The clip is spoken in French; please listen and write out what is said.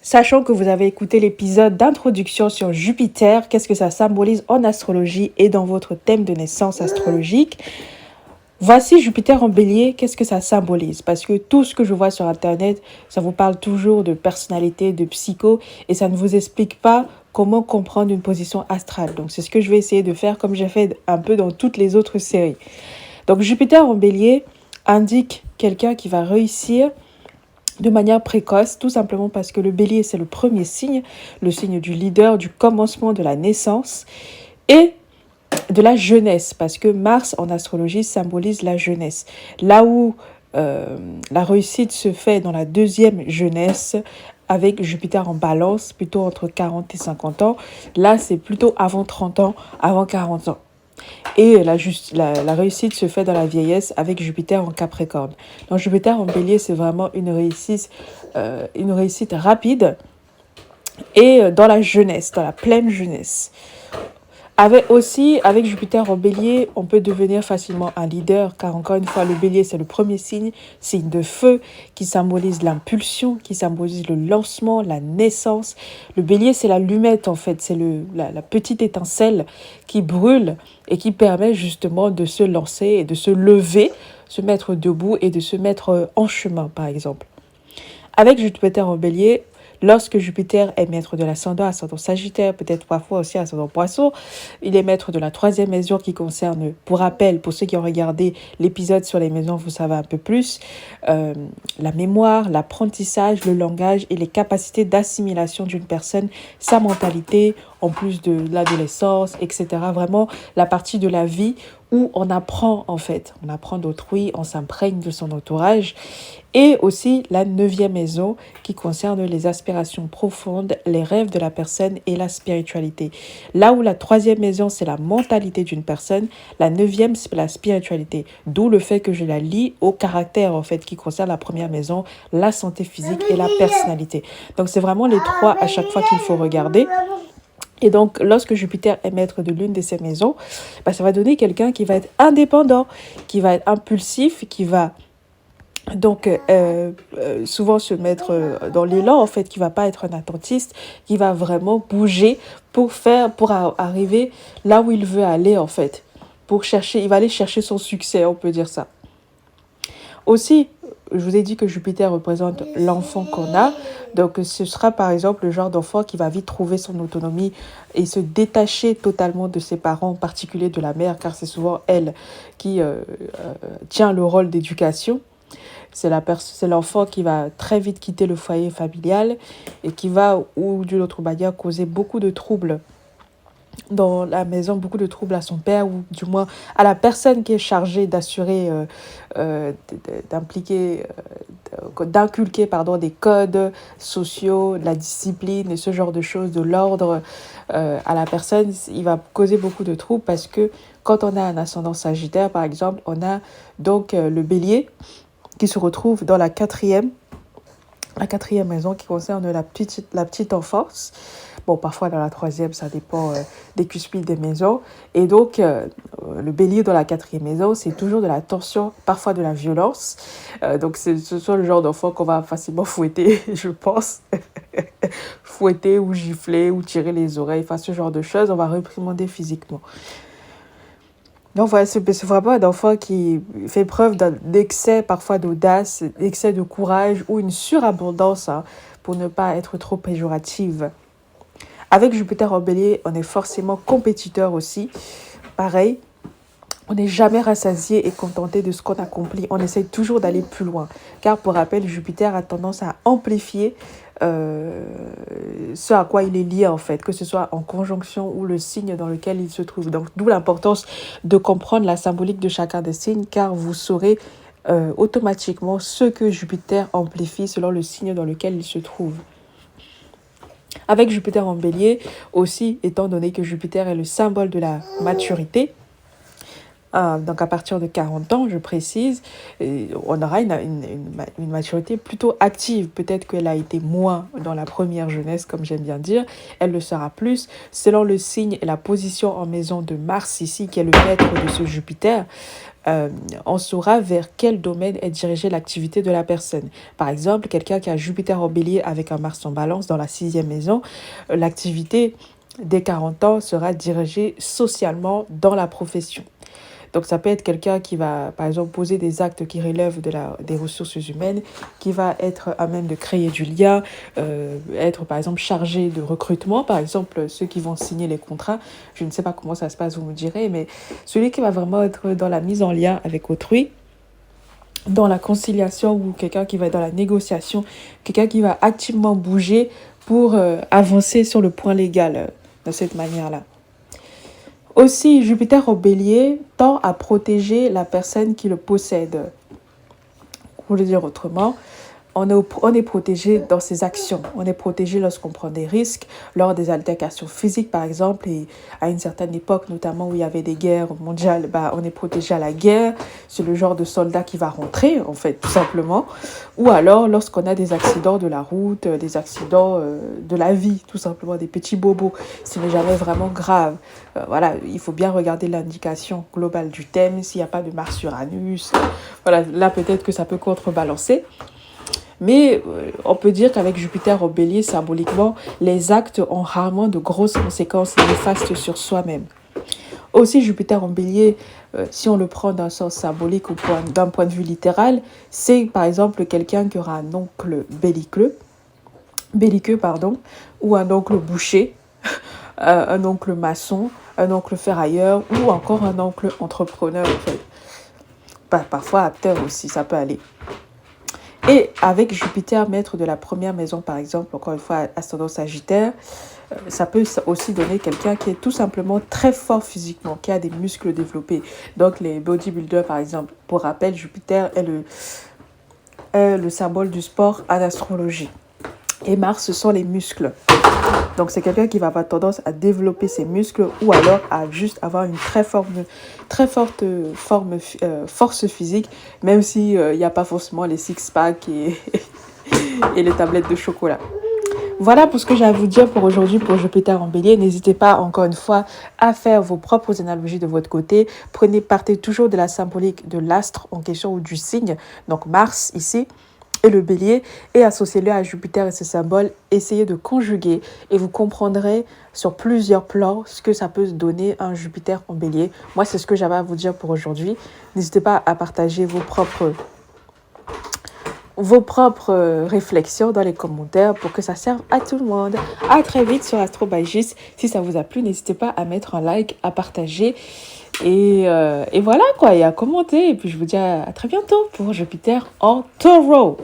Sachant que vous avez écouté l'épisode d'introduction sur Jupiter, qu'est-ce que ça symbolise en astrologie et dans votre thème de naissance astrologique, voici Jupiter en bélier, qu'est-ce que ça symbolise? Parce que tout ce que je vois sur Internet, ça vous parle toujours de personnalité, de psycho, et ça ne vous explique pas comment comprendre une position astrale. Donc c'est ce que je vais essayer de faire comme j'ai fait un peu dans toutes les autres séries. Donc Jupiter en bélier indique quelqu'un qui va réussir de manière précoce, tout simplement parce que le bélier, c'est le premier signe, le signe du leader, du commencement de la naissance et de la jeunesse, parce que Mars en astrologie symbolise la jeunesse. Là où la réussite se fait dans la deuxième jeunesse, avec Jupiter en balance, plutôt entre 40 et 50 ans, là c'est plutôt avant 30 ans, avant 40 ans. Et la réussite se fait dans la vieillesse avec Jupiter en Capricorne. Donc Jupiter en bélier, c'est vraiment une réussite rapide et dans la jeunesse, dans la pleine jeunesse. Avec Jupiter en bélier, on peut devenir facilement un leader, car encore une fois, le bélier, c'est le premier signe de feu, qui symbolise l'impulsion, qui symbolise le lancement, la naissance. Le bélier, c'est l'allumette, en fait, c'est la petite étincelle qui brûle et qui permet justement de se lancer et de se lever, se mettre debout et de se mettre en chemin, par exemple. Avec Jupiter en bélier, lorsque Jupiter est maître de ascendant Sagittaire, peut-être parfois aussi ascendant Poisson, il est maître de la troisième maison qui concerne, pour rappel, pour ceux qui ont regardé l'épisode sur les maisons, vous savez un peu plus, la mémoire, l'apprentissage, le langage et les capacités d'assimilation d'une personne, sa mentalité, en plus de l'adolescence, etc. Vraiment la partie de la vie où on apprend en fait, on apprend d'autrui, on s'imprègne de son entourage. Et aussi la neuvième maison qui concerne les aspirations profondes, les rêves de la personne et la spiritualité. Là où la troisième maison, c'est la mentalité d'une personne, la neuvième, c'est la spiritualité. D'où le fait que je la lie au caractère, en fait, qui concerne la première maison, la santé physique et la personnalité. Donc, c'est vraiment les trois à chaque fois qu'il faut regarder. Et donc, lorsque Jupiter est maître de l'une de ces maisons, ça va donner quelqu'un qui va être indépendant, qui va être impulsif, qui va donc souvent se mettre dans l'élan, en fait, qui va pas être un attentiste, qui va vraiment bouger pour arriver là où il veut aller, en fait. Il va aller chercher son succès, on peut dire ça. Aussi, je vous ai dit que Jupiter représente l'enfant qu'on a. Donc, ce sera par exemple le genre d'enfant qui va vite trouver son autonomie et se détacher totalement de ses parents, en particulier de la mère, car c'est souvent elle qui tient le rôle d'éducation. C'est l'enfant qui va très vite quitter le foyer familial et qui va, ou d'une autre manière, causer beaucoup de troubles dans la maison, beaucoup de troubles à son père ou du moins à la personne qui est chargée d'inculquer des codes sociaux, de la discipline et ce genre de choses, de l'ordre à la personne. Il va causer beaucoup de troubles parce que quand on a un ascendant sagittaire, par exemple, on a donc le bélier qui se retrouve dans la quatrième maison qui concerne la petite enfance. Bon, parfois dans la troisième, ça dépend des cuspides des maisons. Et donc, le bélier dans la quatrième maison, c'est toujours de la tension, parfois de la violence. Donc, ce sont le genre d'enfants qu'on va facilement fouetter, je pense. Fouetter ou gifler ou tirer les oreilles, enfin, ce genre de choses, on va réprimander physiquement. Donc voilà, c'est vraiment un enfant qui fait preuve d'excès, parfois d'audace, d'excès de courage ou une surabondance, pour ne pas être trop péjorative. Avec Jupiter en bélier, on est forcément compétiteur aussi. Pareil, on n'est jamais rassasié et contenté de ce qu'on accomplit. On essaye toujours d'aller plus loin. Car pour rappel, Jupiter a tendance à amplifier ce à quoi il est lié en fait, que ce soit en conjonction ou le signe dans lequel il se trouve. Donc d'où l'importance de comprendre la symbolique de chacun des signes, car vous saurez automatiquement ce que Jupiter amplifie selon le signe dans lequel il se trouve. Avec Jupiter en bélier aussi, étant donné que Jupiter est le symbole de la maturité, Donc à partir de 40 ans, je précise, on aura une maturité plutôt active. Peut-être qu'elle a été moins dans la première jeunesse, comme j'aime bien dire, elle le sera plus. Selon le signe et la position en maison de Mars ici, qui est le maître de ce Jupiter, euh, on saura vers quel domaine est dirigée l'activité de la personne. Par exemple, quelqu'un qui a Jupiter en bélier avec un Mars en balance dans la 6e maison, l'activité dès 40 ans sera dirigée socialement dans la profession. Donc, ça peut être quelqu'un qui va, par exemple, poser des actes qui relèvent des ressources humaines, qui va être à même de créer du lien, être, par exemple, chargé de recrutement. Par exemple, ceux qui vont signer les contrats, je ne sais pas comment ça se passe, vous me direz, mais celui qui va vraiment être dans la mise en lien avec autrui, dans la conciliation ou quelqu'un qui va être dans la négociation, quelqu'un qui va activement bouger pour avancer sur le point légal de cette manière-là. Aussi, Jupiter au bélier tend à protéger la personne qui le possède. Pour le dire autrement, on est protégé dans ses actions. On est protégé lorsqu'on prend des risques, lors des altercations physiques, par exemple. Et à une certaine époque, notamment où il y avait des guerres mondiales, on est protégé à la guerre. C'est le genre de soldat qui va rentrer, en fait, tout simplement. Ou alors, lorsqu'on a des accidents de la route, des accidents de la vie, tout simplement, des petits bobos. Ce n'est jamais vraiment grave. Voilà, il faut bien regarder l'indication globale du thème. S'il n'y a pas de Mars-Uranus, voilà, là, peut-être que ça peut contrebalancer. Mais on peut dire qu'avec Jupiter au bélier, symboliquement, les actes ont rarement de grosses conséquences néfastes sur soi-même. Aussi, Jupiter en bélier, si on le prend d'un sens symbolique ou d'un point de vue littéral, c'est par exemple quelqu'un qui aura un oncle belliqueux ou un oncle boucher, un oncle maçon, un oncle ferrailleur ou encore un oncle entrepreneur en fait. Parfois acteur aussi, ça peut aller. Et avec Jupiter, maître de la première maison, par exemple, encore une fois, ascendant Sagittaire, ça peut aussi donner quelqu'un qui est tout simplement très fort physiquement, qui a des muscles développés. Donc les bodybuilders, par exemple, pour rappel, Jupiter est le symbole du sport en astrologie. Et Mars, ce sont les muscles. Donc, c'est quelqu'un qui va avoir tendance à développer ses muscles ou alors à juste avoir une très forte force physique, même s'il n'y a pas forcément les six-packs et les tablettes de chocolat. Voilà pour ce que j'ai à vous dire pour aujourd'hui pour Jupiter en bélier. N'hésitez pas encore une fois à faire vos propres analogies de votre côté. Partez toujours de la symbolique de l'astre en question ou du signe, donc Mars ici, et le bélier, et associez-le à Jupiter et ses symboles. Essayez de conjuguer et vous comprendrez sur plusieurs plans ce que ça peut donner un Jupiter en bélier. Moi, c'est ce que j'avais à vous dire pour aujourd'hui. N'hésitez pas à partager vos propres réflexions dans les commentaires pour que ça serve à tout le monde. À très vite sur Astro by Gis. Si ça vous a plu, n'hésitez pas à mettre un like, à partager et voilà quoi, et à commenter. Et puis je vous dis à très bientôt pour Jupiter en Taureau.